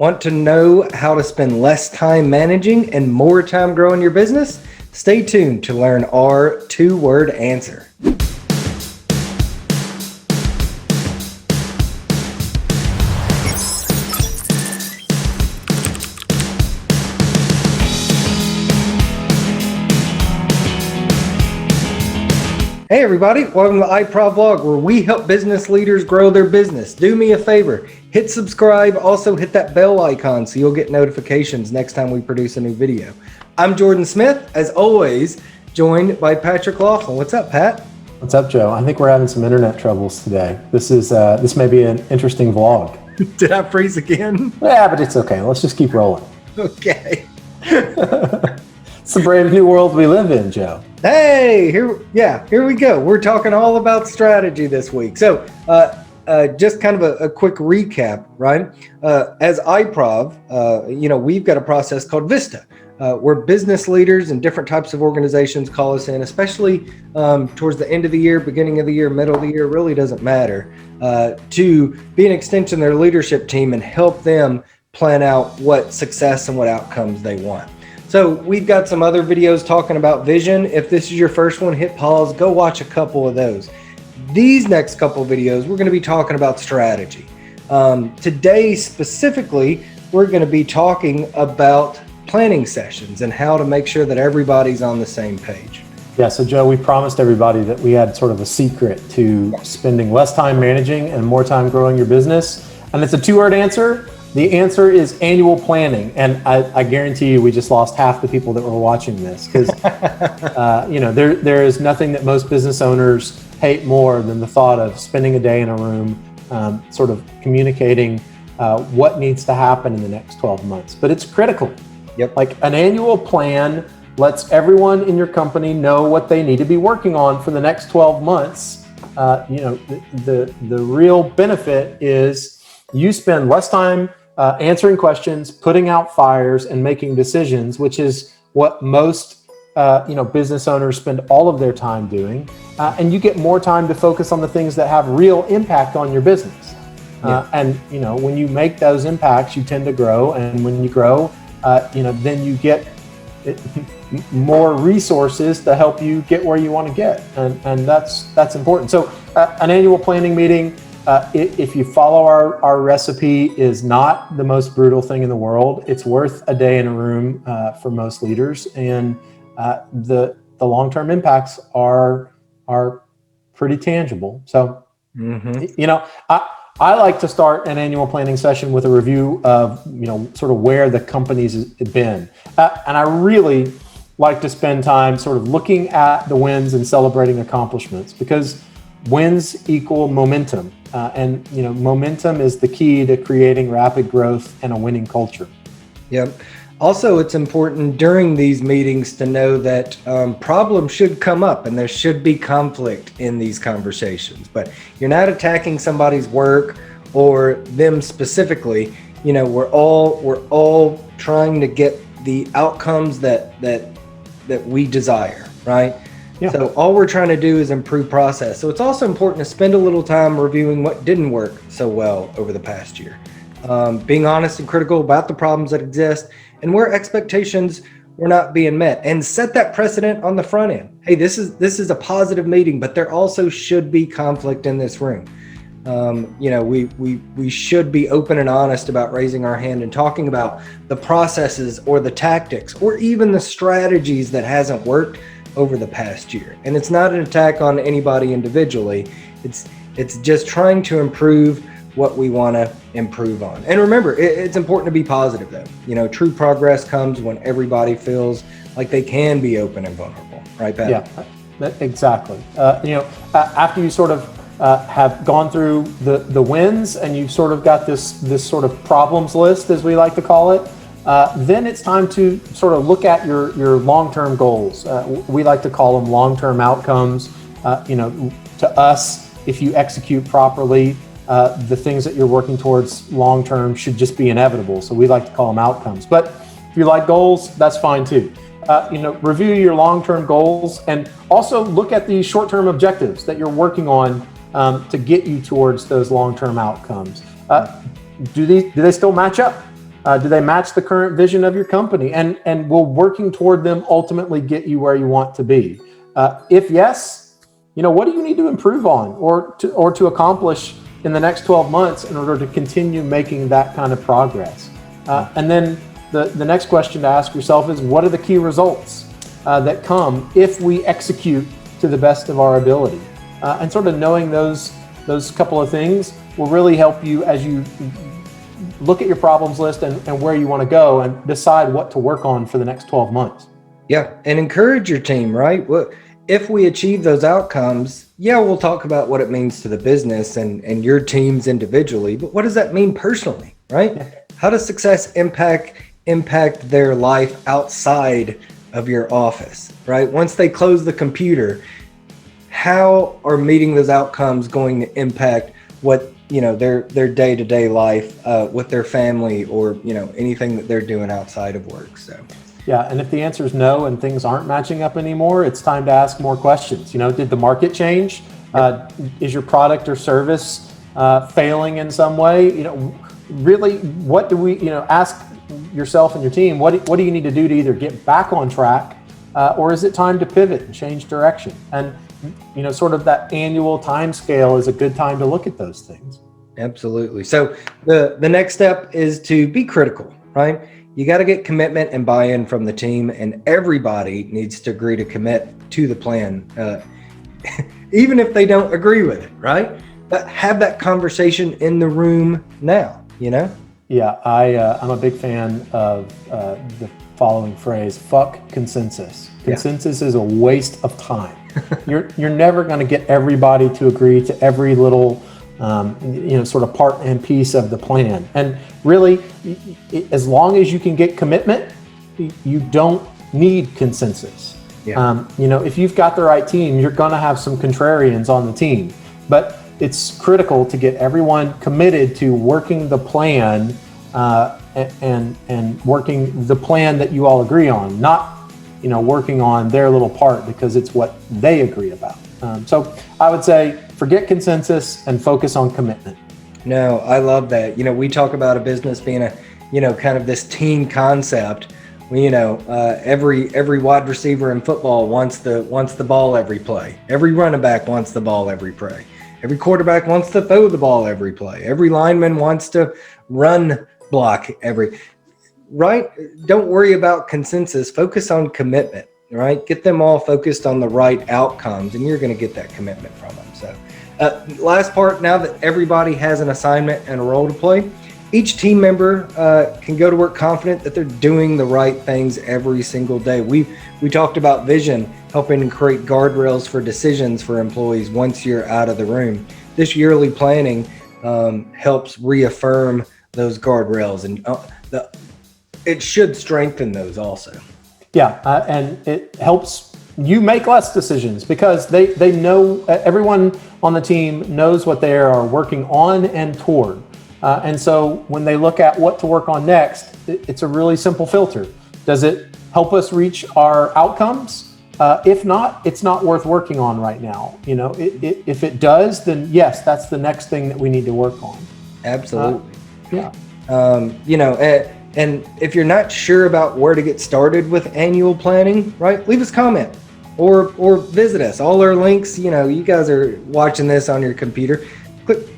Want to know how to spend less time managing and more time growing your business? Stay tuned to learn our two-word answer. Hey everybody, welcome to the iProv vlog, where we help business leaders grow their business. Do me a favor, hit subscribe, also hit that bell icon so you'll get notifications next time we produce a new video. I'm Jordan Smith, as always, joined by Patrick Laughlin. What's up, Pat? What's up, Joe? I think we're having some internet troubles today. This may be an interesting vlog. Did I freeze again? Yeah, but it's okay. Let's just keep rolling. Okay. It's the brave new world we live in, Joe. Hey, here we go. We're talking all about strategy this week. So just kind of a quick recap, right? As iProv, we've got a process called Vista, where business leaders and different types of organizations call us in, especially towards the end of the year, beginning of the year, middle of the year, really doesn't matter, to be an extension of their leadership team and help them plan out what success and what outcomes they want. So we've got some other videos talking about vision. If this is your first one, hit pause, go watch a couple of those. These next couple of videos, we're gonna be talking about strategy. Today specifically, we're gonna be talking about planning sessions and how to make sure that everybody's on the same page. Yeah, so Joe, we promised everybody that we had sort of a secret to spending less time managing and more time growing your business. And it's a two-word answer. The answer is annual planning, and I guarantee you we just lost half the people that were watching this because there is nothing that most business owners hate more than the thought of spending a day in a room sort of communicating what needs to happen in the next 12 months. But it's critical. Yep. Like an annual plan lets everyone in your company know what they need to be working on for the next 12 months. The real benefit is you spend less time answering questions, putting out fires, and making decisions, which is what most business owners spend all of their time doing. And you get more time to focus on the things that have real impact on your business. And when you make those impacts, you tend to grow. And when you grow, then you get more resources to help you get where you want to get. And that's important. So an annual planning meeting, if you follow our recipe, is not the most brutal thing in the world. It's worth a day in a room for most leaders, and the long-term impacts are pretty tangible. So, I like to start an annual planning session with a review of sort of where the company's been, and I really like to spend time sort of looking at the wins and celebrating accomplishments, because wins equal momentum. And momentum is the key to creating rapid growth and a winning culture. Yep. Also, it's important during these meetings to know that problems should come up and there should be conflict in these conversations. But you're not attacking somebody's work or them specifically. We're all trying to get the outcomes that we desire, right? Yeah. So all we're trying to do is improve process. So it's also important to spend a little time reviewing what didn't work so well over the past year. Being honest and critical about the problems that exist and where expectations were not being met, and set that precedent on the front end. Hey, this is a positive meeting, but there also should be conflict in this room. We should be open and honest about raising our hand and talking about the processes or the tactics or even the strategies that hasn't worked over the past year. And it's not an attack on anybody individually. It's just trying to improve what we want to improve on. And remember, it's important to be positive though. True progress comes when everybody feels like they can be open and vulnerable, right, Pat? Yeah, exactly. After you sort of have gone through the wins and you've sort of got this sort of problems list, as we like to call it, then it's time to sort of look at your long-term goals. We like to call them long-term outcomes. To us, if you execute properly, the things that you're working towards long-term should just be inevitable. So we like to call them outcomes. But if you like goals, that's fine too. Review your long-term goals and also look at the short-term objectives that you're working on to get you towards those long-term outcomes. Do they still match up? Do they match the current vision of your company? And will working toward them ultimately get you where you want to be? If yes, what do you need to improve on or to accomplish in the next 12 months in order to continue making that kind of progress? And then the next question to ask yourself is, what are the key results that come if we execute to the best of our ability? And sort of knowing those couple of things will really help you as you look at your problems list and where you want to go and decide what to work on for the next 12 months. Yeah, and encourage your team, right? Well, if we achieve those outcomes, we'll talk about what it means to the business and your teams individually, but what does that mean personally, right? Yeah. How does success impact their life outside of your office, right? Once they close the computer, how are meeting those outcomes going to impact what their day-to-day life with their family or anything that they're doing outside of work? So and if the answer is no and things aren't matching up anymore, it's time to ask more questions. Did the market change? Is your product or service failing in some way? Really, what do we ask yourself and your team, what do you need to do to either get back on track or is it time to pivot and change direction? And sort of that annual time scale is a good time to look at those things. Absolutely. So the next step is to be critical, right? You got to get commitment and buy-in from the team, and everybody needs to agree to commit to the plan, even if they don't agree with it, right? But have that conversation in the room now, Yeah, I'm a big fan of the following phrase: "Fuck consensus." Consensus is a waste of time. You're never going to get everybody to agree to every little sort of part and piece of the plan. And really, as long as you can get commitment, you don't need consensus. If you've got the right team, you're going to have some contrarians on the team, but it's critical to get everyone committed to working the plan and working the plan that you all agree on, not working on their little part because it's what they agree about. So I would say forget consensus and focus on commitment. No, I love that. We talk about a business being a, kind of this team concept. Every wide receiver in football wants the ball every play. Every running back wants the ball every play. Every quarterback wants to throw the ball every play. Every lineman wants to run block right? Don't worry about consensus. Focus on commitment, right? Get them all focused on the right outcomes, and you're going to get that commitment from them. So last part, now that everybody has an assignment and a role to play, each team member can go to work confident that they're doing the right things every single day. We talked about vision, helping create guardrails for decisions for employees once you're out of the room. This yearly planning helps reaffirm those guardrails, and it should strengthen those also. And it helps you make less decisions because they know, everyone on the team knows what they are working on and toward. And so when they look at what to work on next, it's a really simple filter. Does it help us reach our outcomes? If not, it's not worth working on right now. If it does, then yes, that's the next thing that we need to work on. Absolutely. And if you're not sure about where to get started with annual planning, right, leave us a comment or visit us. All our links, you guys are watching this on your computer.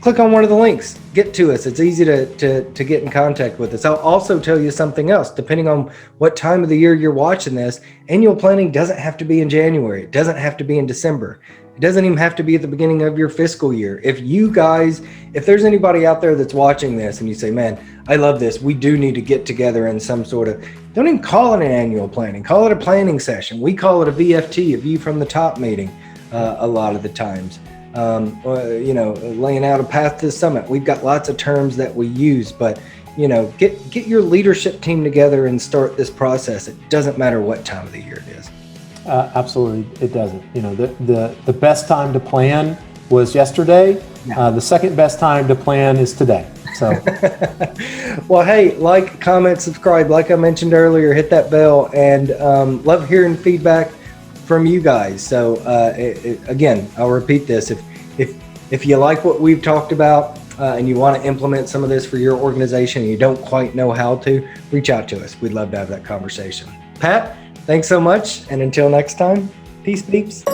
Click on one of the links. Get to us. It's easy to get in contact with us. I'll also tell you something else. Depending on what time of the year you're watching this, annual planning doesn't have to be in January. It doesn't have to be in December. It doesn't even have to be at the beginning of your fiscal year. If there's anybody out there that's watching this and you say, man, I love this, we do need to get together in some sort of, don't even call it an annual planning, call it a planning session. We call it a VFT, a view from the top meeting, a lot of the times. Laying out a path to the summit. We've got lots of terms that we use, but get your leadership team together and start this process. It doesn't matter what time of the year it is. Absolutely, it doesn't. The best time to plan was yesterday. The second best time to plan is today. So, well, hey, comment, subscribe. Like I mentioned earlier, hit that bell, and love hearing feedback from you guys. So again, I'll repeat this: if you like what we've talked about, and you want to implement some of this for your organization and you don't quite know how to, reach out to us. We'd love to have that conversation. Pat, thanks so much. And until next time, peace, peeps.